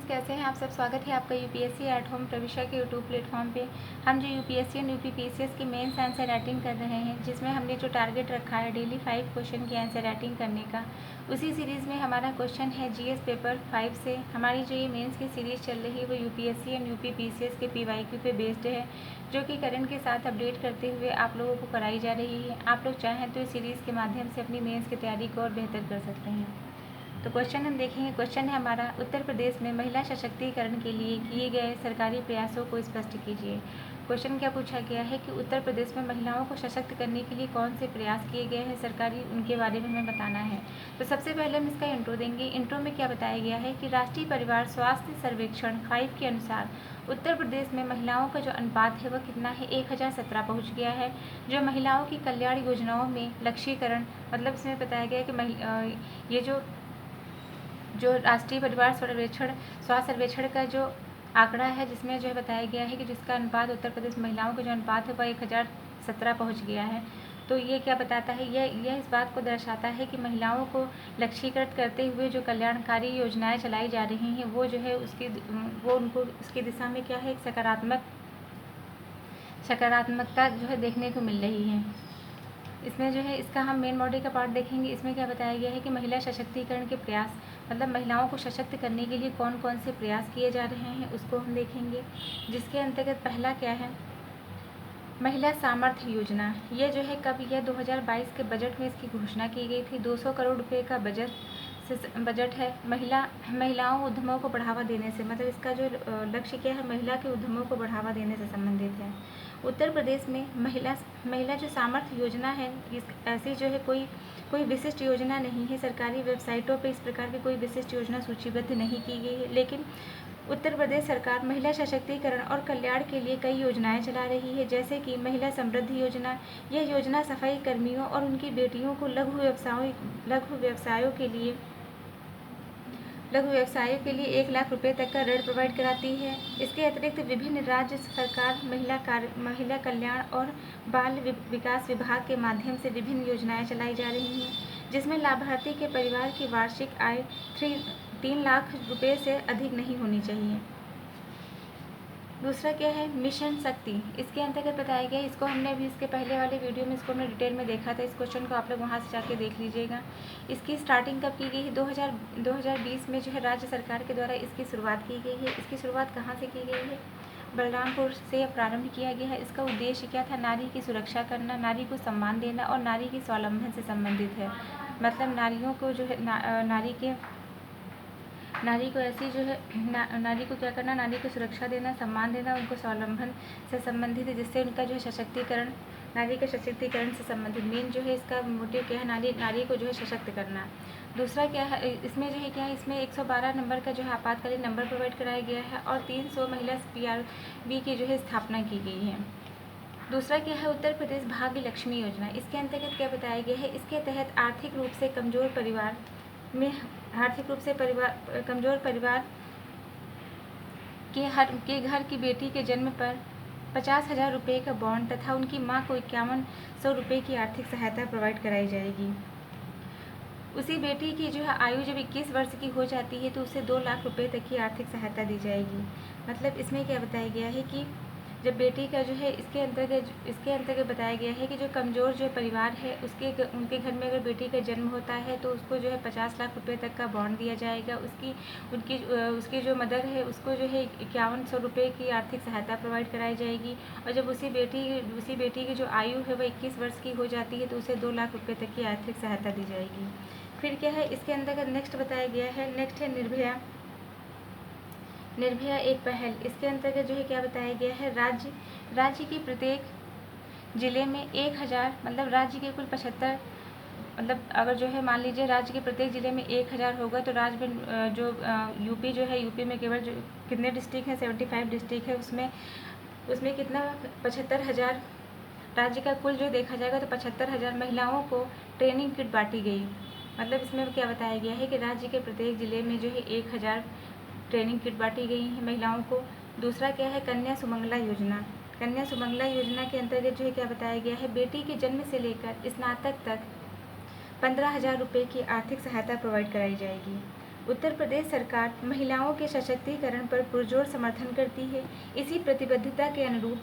Friends, कैसे हैं आप सब। स्वागत है आपका यूपीएससी एट होम प्रविष्या के यूट्यूब प्लेटफॉर्म पे। हम जो यूपीएससी और यूपीपीसीएस की मेंस आंसर राइटिंग कर रहे हैं, जिसमें हमने जो टारगेट रखा है डेली 5 क्वेश्चन की आंसर राइटिंग करने का, उसी सीरीज़ में हमारा क्वेश्चन है जीएस पेपर 5 से। हमारी जो ये मेन्स की सीरीज़ चल रही है वो यूपीएससी एंड यूपीपीसीएस के पीवाईक्यू पे बेस्ड है, जो कि करंट के साथ अपडेट करते हुए आप लोगों को कराई जा रही है। आप लोग चाहें तो इस सीरीज़ के माध्यम से अपनी मेन्स की तैयारी को और बेहतर कर सकते हैं। तो क्वेश्चन हम देखेंगे। क्वेश्चन है हमारा, उत्तर प्रदेश में महिला सशक्तिकरण के लिए किए गए सरकारी प्रयासों को स्पष्ट कीजिए। क्वेश्चन क्या पूछा गया है कि उत्तर प्रदेश में महिलाओं को सशक्त करने के लिए कौन से प्रयास किए गए हैं सरकारी, उनके बारे में हमें बताना है। तो सबसे पहले हम इसका इंट्रो देंगे। इंट्रो में क्या बताया गया है कि राष्ट्रीय परिवार स्वास्थ्य सर्वेक्षण 5 के अनुसार उत्तर प्रदेश में महिलाओं का जो अनुपात है वह कितना है, 1017 पहुँच गया है। जो महिलाओं की कल्याण योजनाओं में लक्ष्यीकरण, मतलब इसमें बताया गया है कि ये जो राष्ट्रीय परिवार स्वास्थ्य सर्वेक्षण का जो आंकड़ा है, जिसमें जो है बताया गया है कि जिसका अनुपात उत्तर प्रदेश महिलाओं का जो अनुपात है वह 1017 पहुँच गया है। तो ये क्या बताता है, यह इस बात को दर्शाता है कि महिलाओं को लक्ष्यीकृत करते हुए जो कल्याणकारी योजनाएं चलाई जा रही हैं वो जो है उनको उसकी दिशा में क्या है, एक सकारात्मकता जो है देखने को मिल रही है। इसमें जो है इसका हम मेन बॉडी का पार्ट देखेंगे। इसमें क्या बताया गया है कि महिला सशक्तिकरण के प्रयास, मतलब महिलाओं को सशक्त करने के लिए कौन कौन से प्रयास किए जा रहे हैं उसको हम देखेंगे। जिसके अंतर्गत पहला क्या है, महिला सामर्थ्य योजना। ये जो है कब, यह 2022 के बजट में इसकी घोषणा की गई थी। 200 करोड़ रुपये का बजट है। महिलाओं उद्यमों को बढ़ावा देने से, मतलब इसका जो लक्ष्य क्या है, महिला के उद्यमों को बढ़ावा देने से संबंधित है। उत्तर प्रदेश में महिला जो सामर्थ्य योजना है, ऐसी जो है कोई विशिष्ट योजना नहीं है। सरकारी वेबसाइटों पे इस प्रकार की कोई विशिष्ट योजना सूचीबद्ध नहीं की गई है, लेकिन उत्तर प्रदेश सरकार महिला सशक्तिकरण और कल्याण के लिए कई योजनाएं चला रही है, जैसे कि महिला समृद्धि योजना। यह योजना सफाई कर्मियों और उनकी बेटियों को लघु व्यवसायों के लिए 1 लाख रुपए तक का ऋण प्रोवाइड कराती है। इसके अतिरिक्त विभिन्न राज्य सरकार महिला कल्याण और बाल विकास विभाग के माध्यम से विभिन्न योजनाएं चलाई जा रही हैं, जिसमें लाभार्थी के परिवार की वार्षिक आय 3 लाख रुपए से अधिक नहीं होनी चाहिए। दूसरा क्या है, मिशन शक्ति। इसके अंतर्गत बताया गया, इसको हमने अभी इसके पहले वाले वीडियो में इसको हमने डिटेल में देखा था। इस क्वेश्चन को आप लोग वहाँ से जाके देख लीजिएगा। इसकी स्टार्टिंग कब की गई है, 2020 में जो है राज्य सरकार के द्वारा इसकी शुरुआत की गई है। इसकी शुरुआत कहाँ से की गई है, बलरामपुर से प्रारंभ किया गया है। इसका उद्देश्य क्या था, नारी की सुरक्षा करना, नारी को सम्मान देना और नारी की स्वावलंबन से संबंधित है। मतलब नारियों को जो है नारी को ऐसी जो है नारी को क्या करना, नारी को सुरक्षा देना, सम्मान देना, उनको स्वावलंबन से संबंधित है, जिससे उनका जो है सशक्तिकरण, नारी के सशक्तिकरण से संबंधित मेन जो है इसका मोटिव क्या है, नारी को जो है सशक्त करना। दूसरा क्या है, इसमें जो है क्या है, इसमें 112 नंबर का जो है आपातकालीन नंबर प्रोवाइड कराया गया है और 300 महिला PRB की जो है स्थापना की गई है। दूसरा क्या है, उत्तर प्रदेश भाग्य लक्ष्मी योजना। इसके अंतर्गत क्या बताया गया है, इसके तहत आर्थिक रूप से कमजोर परिवार के घर की बेटी के जन्म पर 50,000 रुपये का बॉन्ड तथा उनकी मां को 5100 रुपये की आर्थिक सहायता प्रोवाइड कराई जाएगी। उसी बेटी की जो है आयु जब 21 वर्ष की हो जाती है तो उसे 2 लाख रुपये तक की आर्थिक सहायता दी जाएगी। मतलब इसमें क्या बताया गया है कि जब बेटी का जो है इसके अंतर्गत बताया गया है कि जो कमज़ोर जो परिवार है उनके घर में अगर बेटी का जन्म होता है तो उसको जो है 50 लाख रुपए तक का बॉन्ड दिया जाएगा। उसकी जो मदर है उसको जो है 5100 रुपये की आर्थिक सहायता प्रोवाइड कराई जाएगी। और जब उसी बेटी की जो आयु है वह 21 वर्ष की हो जाती है तो उसे 2 लाख रुपये तक की आर्थिक सहायता दी जाएगी। फिर क्या है, इसके अंतर्गत नेक्स्ट बताया गया है, नेक्स्ट है निर्भया एक पहल। इसके अंतर्गत जो है क्या बताया गया है, राज्य के प्रत्येक जिले में 1000, मतलब राज्य के कुल 75, मतलब अगर जो है मान लीजिए राज्य के प्रत्येक जिले में 1000 होगा तो राज्य में जो यूपी जो है, यूपी में केवल जो कितने डिस्ट्रिक्ट हैं, 75 डिस्ट्रिक्ट है, उसमें कितना 75,000, राज्य का कुल जो देखा जाएगा तो 75,000 महिलाओं को ट्रेनिंग किट बांटी गई। मतलब इसमें क्या बताया गया है कि राज्य के प्रत्येक जिले में जो है 1000 ट्रेनिंग किट बांटी गई है महिलाओं को। दूसरा क्या है, कन्या सुमंगला योजना। कन्या सुमंगला योजना के अंतर्गत जो है क्या बताया गया है, बेटी के जन्म से लेकर स्नातक तक 15,000 रुपये की आर्थिक सहायता प्रोवाइड कराई जाएगी। उत्तर प्रदेश सरकार महिलाओं के सशक्तिकरण पर पुरजोर समर्थन करती है। इसी प्रतिबद्धता के अनुरूप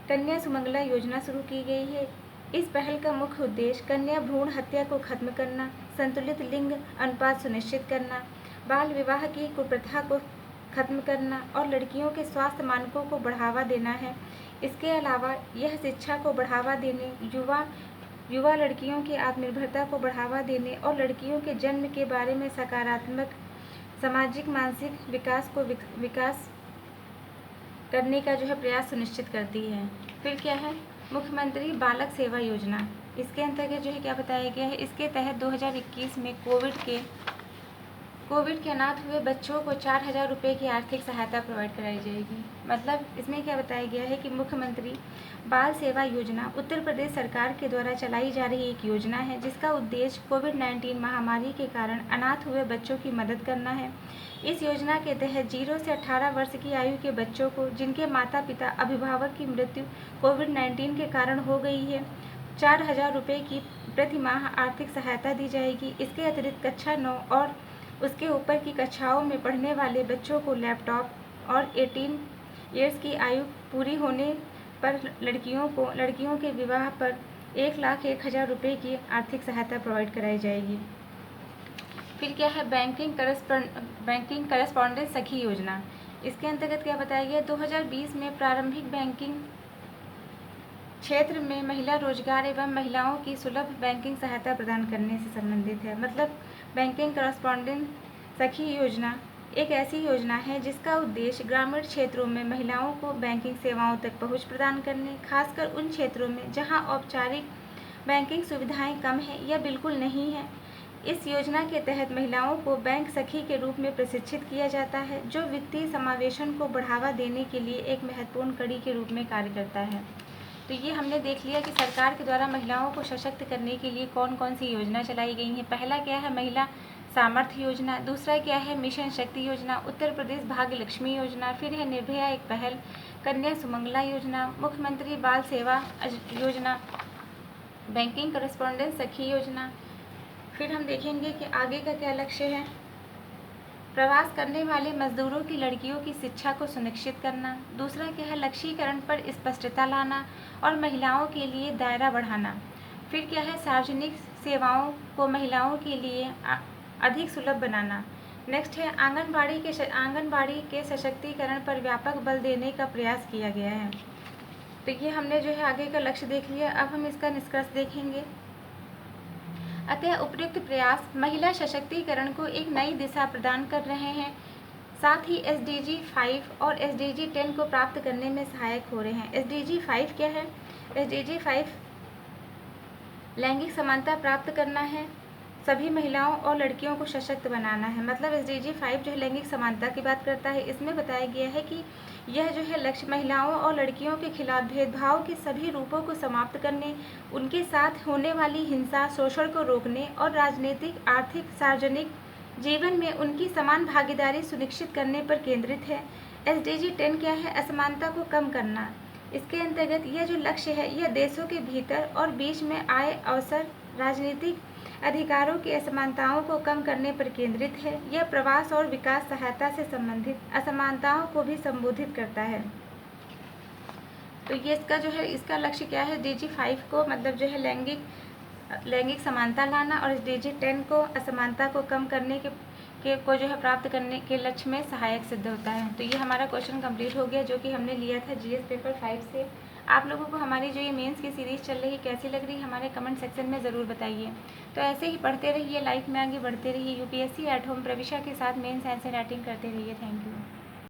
कन्या सुमंगला योजना शुरू की गई है। इस पहल का मुख्य उद्देश्य कन्या भ्रूण हत्या को खत्म करना, संतुलित लिंग अनुपात सुनिश्चित करना, बाल विवाह की कुप्रथा को खत्म करना और लड़कियों के स्वास्थ्य मानकों को बढ़ावा देना है। इसके अलावा यह शिक्षा को बढ़ावा देने, युवा लड़कियों की आत्मनिर्भरता को बढ़ावा देने और लड़कियों के जन्म के बारे में सकारात्मक सामाजिक मानसिक विकास करने का प्रयास सुनिश्चित करती है। फिर क्या है, मुख्यमंत्री बालक सेवा योजना। इसके अंतर्गत क्या बताया गया है, इसके तहत 2021 में कोविड के अनाथ हुए बच्चों को 4,000 रुपये की आर्थिक सहायता प्रोवाइड कराई जाएगी। मतलब इसमें क्या बताया गया है कि मुख्यमंत्री बाल सेवा योजना उत्तर प्रदेश सरकार के द्वारा चलाई जा रही एक योजना है, जिसका उद्देश्य कोविड-19 महामारी के कारण अनाथ हुए बच्चों की मदद करना है। इस योजना के तहत 0 से 18 वर्ष की आयु के बच्चों को जिनके माता पिता अभिभावक की मृत्यु कोविड-19 के कारण हो गई है, 4,000 रुपये की प्रति माह आर्थिक सहायता दी जाएगी। इसके अतिरिक्त कक्षा 9 और उसके ऊपर की कक्षाओं में पढ़ने वाले बच्चों को लैपटॉप और 18 ईयर्स की आयु पूरी होने पर लड़कियों के विवाह पर 1,01,000 रुपये की आर्थिक सहायता प्रोवाइड कराई जाएगी। फिर क्या है, बैंकिंग करस्पॉन्डेंस सखी योजना। इसके अंतर्गत क्या बताया गया, 2020 में प्रारंभिक बैंकिंग क्षेत्र में महिला रोजगार एवं महिलाओं की सुलभ बैंकिंग सहायता प्रदान करने से संबंधित है। मतलब बैंकिंग करस्पॉन्डेंस सखी योजना एक ऐसी योजना है जिसका उद्देश्य ग्रामीण क्षेत्रों में महिलाओं को बैंकिंग सेवाओं तक पहुंच प्रदान करने, खासकर उन क्षेत्रों में जहां औपचारिक बैंकिंग सुविधाएं कम हैं या बिल्कुल नहीं है। इस योजना के तहत महिलाओं को बैंक सखी के रूप में प्रशिक्षित किया जाता है, जो वित्तीय समावेशन को बढ़ावा देने के लिए एक महत्वपूर्ण कड़ी के रूप में कार्य करता है। तो ये हमने देख लिया कि सरकार के द्वारा महिलाओं को सशक्त करने के लिए कौन कौन सी योजना चलाई गई हैं। पहला क्या है, महिला सामर्थ्य योजना। दूसरा क्या है, मिशन शक्ति योजना, उत्तर प्रदेश भाग्य लक्ष्मी योजना। फिर है निर्भया एक पहल, कन्या सुमंगला योजना, मुख्यमंत्री बाल सेवा योजना, बैंकिंग करस्पॉन्डेंस सखी योजना। फिर हम देखेंगे कि आगे का क्या लक्ष्य है। प्रवास करने वाले मजदूरों की लड़कियों की शिक्षा को सुनिश्चित करना। दूसरा क्या है, लक्ष्यीकरण पर स्पष्टता लाना और महिलाओं के लिए दायरा बढ़ाना। फिर क्या है, सार्वजनिक सेवाओं को महिलाओं के लिए अधिक सुलभ बनाना। नेक्स्ट है, आंगनबाड़ी के सशक्तिकरण पर व्यापक बल देने का प्रयास किया गया है। तो ये हमने आगे का लक्ष्य देख लिया। अब हम इसका निष्कर्ष देखेंगे। अतः उपयुक्त प्रयास महिला सशक्तिकरण को एक नई दिशा प्रदान कर रहे हैं, साथ ही SDG 5 और SDG 10 को प्राप्त करने में सहायक हो रहे हैं। SDG 5 क्या है? SDG 5 लैंगिक समानता प्राप्त करना है, सभी महिलाओं और लड़कियों को सशक्त बनाना है। मतलब SDG 5 लैंगिक समानता की बात करता है। इसमें बताया गया है कि यह लक्ष्य महिलाओं और लड़कियों के खिलाफ भेदभाव के सभी रूपों को समाप्त करने, उनके साथ होने वाली हिंसा शोषण को रोकने और राजनीतिक आर्थिक सार्वजनिक जीवन में उनकी समान भागीदारी सुनिश्चित करने पर केंद्रित है। SDG 10 क्या है? असमानता को कम करना। इसके अंतर्गत यह लक्ष्य है, यह देशों के भीतर और बीच में आय अवसर, राजनीतिक अधिकारों की असमानताओं को कम करने पर केंद्रित है। यह प्रवास और विकास सहायता से संबंधित असमानताओं को भी संबोधित करता है। तो ये इसका लक्ष्य क्या है? SDG 5 को मतलब लैंगिक समानता लाना और SDG 10 को असमानता को कम करने को प्राप्त करने के लक्ष्य में सहायक सिद्ध होता है। तो ये हमारा क्वेश्चन कंप्लीट हो गया, जो कि हमने लिया था GS पेपर 5 से। आप लोगों को हमारी जो ये मेंस की सीरीज़ चल रही है कैसी लग रही है, हमारे कमेंट सेक्शन में ज़रूर बताइए। तो ऐसे ही पढ़ते रहिए, लाइफ में आगे बढ़ते रहिए, UPSC एट होम प्रविशा के साथ मेंस आंसर राइटिंग करते रहिए। Thank you.